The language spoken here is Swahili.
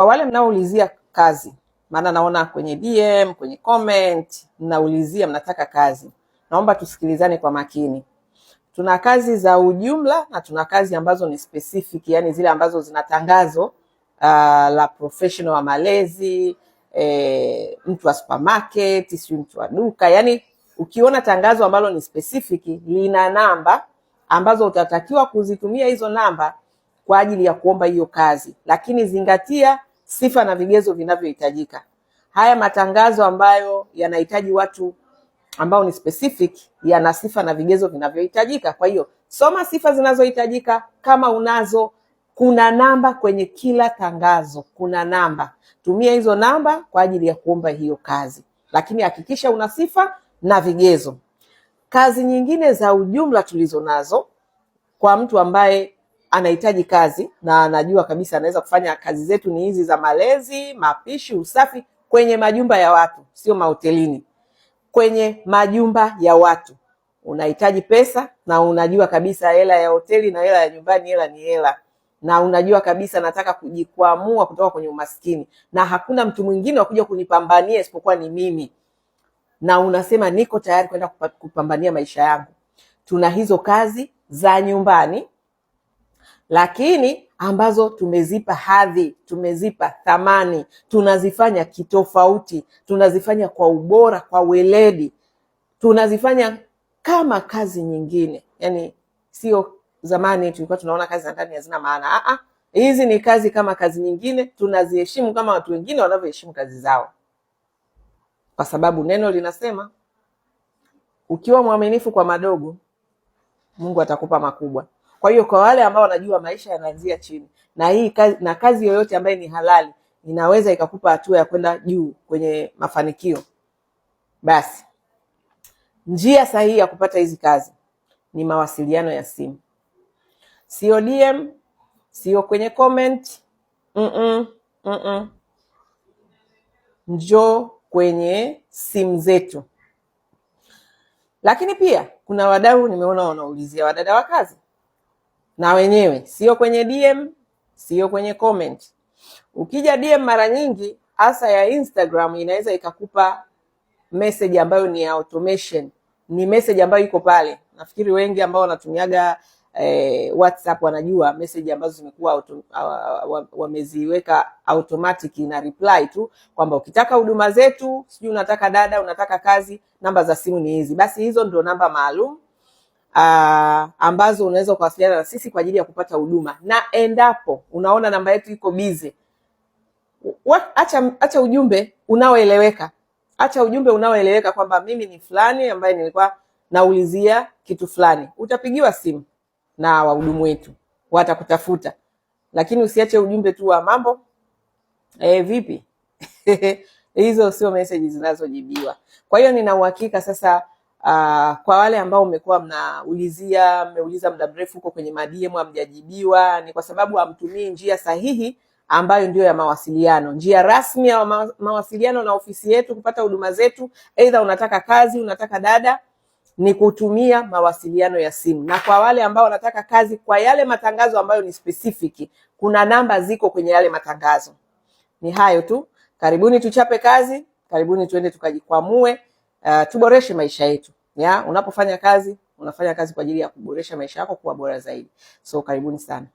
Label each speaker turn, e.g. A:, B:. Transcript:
A: Kwa wale mnaoulizia kazi, maana naona kwenye DM, kwenye comment mnaulizia mnataka kazi, naomba tusikilizane kwa makini. Tuna kazi za ujumla na tuna kazi ambazo ni specific, yani zile ambazo zina tangazo la professional wa malezi, mtu wa supermarket, si mtu wa duka. Yani ukiona tangazo ambalo ni specific lina namba ambazo utatakiwa kuzitumia hizo namba kwa ajili ya kuomba hiyo kazi, lakini zingatia sifa na vigezo vinavyohitajika. Haya matangazo ambayo yanahitaji watu ambao ni specific yana sifa na vigezo vinavyohitajika. Kwa hiyo soma sifa zinazohitajika, kama unazo. Kuna namba kwenye kila tangazo, kuna namba. Tumia hizo namba kwa ajili ya kuomba hiyo kazi, lakini hakikisha una sifa na vigezo. Kazi nyingine za ujumla tulizo nazo kwa mtu ambaye anahitaji kazi na anajua kabisa anaweza kufanya kazi zetu ni hizi za malezi, mapishi, usafi kwenye majumba ya watu, sio mahotelini. Kwenye majumba ya watu unahitaji pesa na unajua kabisa hela ya hoteli na hela ya nyumbani hela ni hela, na unajua kabisa nataka kujikwamua kutoka kwenye umaskini na hakuna mtu mwingine wa kuja kunipambania isipokuwa ni mimi, na unasema niko tayari kwenda kupambania maisha yangu. Tuna hizo kazi za nyumbani, lakini ambazo tumezipa hadhi, tumezipa thamani, tunazifanya kitofauti, tunazifanya kwa ubora, kwa weledi, tunazifanya kama kazi nyingine. Yani sio zamani tulikuwa tunaona kazi za ndani hazina maana. Hizi ni kazi kama kazi nyingine, tunaziheshimu kama watu wengine wanavyoheshimu kazi zao, kwa sababu neno linasema ukiwa mwaminifu kwa madogo, Mungu atakupa makubwa. Kwa hiyo kwa wale ambao wanajua maisha yanaanzia chini, na hii kazi, na kazi yoyote ambayo ni halali inaweza ikakupa hatua ya kwenda juu kwenye mafanikio, basi njia sahihi ya kupata hizi kazi ni mawasiliano ya simu. Sio DM, sio kwenye comment. Njoo kwenye simu zetu. Lakini pia kuna wadau nimeona wanaulizia wadada wa kazi, na wenyewe sio kwenye DM, sio kwenye comment. Ukija DM mara nyingi hasa ya Instagram inaweza ikakupa message ambayo ni automation, ni message ambayo iko pale. Nafikiri wengi ambao wanatumiaga WhatsApp wanajua message ambazo zimekuwa wameziweka automatic na reply tu kwamba ukitaka huduma zetu, sijui unataka dada, unataka kazi, namba za simu ni hizi. Basi hizo ndio namba maalum ambazo unaweza kuwasiliana na sisi kwa ajili ya kupata huduma. Na endapo unaona namba yetu iko busy, acha ujumbe unaoeleweka. Acha ujumbe unaoeleweka kwamba mimi ni fulani ambaye nilikuwa naulizia kitu fulani. Utapigiwa simu na wahudumu wetu, watakutafuta. Lakini usiache ujumbe tu wa mambo vipi. Hizo sio message zinazojibiwa. Kwa hiyo nina uhakika sasa kwa wale ambao mmekuwa mmeuliza muda mrefu huko kwenye DM hamjajibiwa, ni kwa sababu hamtumii njia sahihi ambayo ndio ya mawasiliano. Njia rasmi ya mawasiliano na ofisi yetu kupata huduma zetu, aidha unataka kazi, unataka dada, ni kutumia mawasiliano ya simu. Na kwa wale ambao wanataka kazi kwa yale matangazo ambayo ni specific, kuna namba ziko kwenye yale matangazo. Ni hayo tu. Karibuni tuchape kazi, karibuni tuende tukajikwamue, tuboreshe maisha yetu. Unapofanya kazi, unafanya kazi kwa ajili ya kuboresha maisha yako kuwa bora zaidi. So karibuni sana.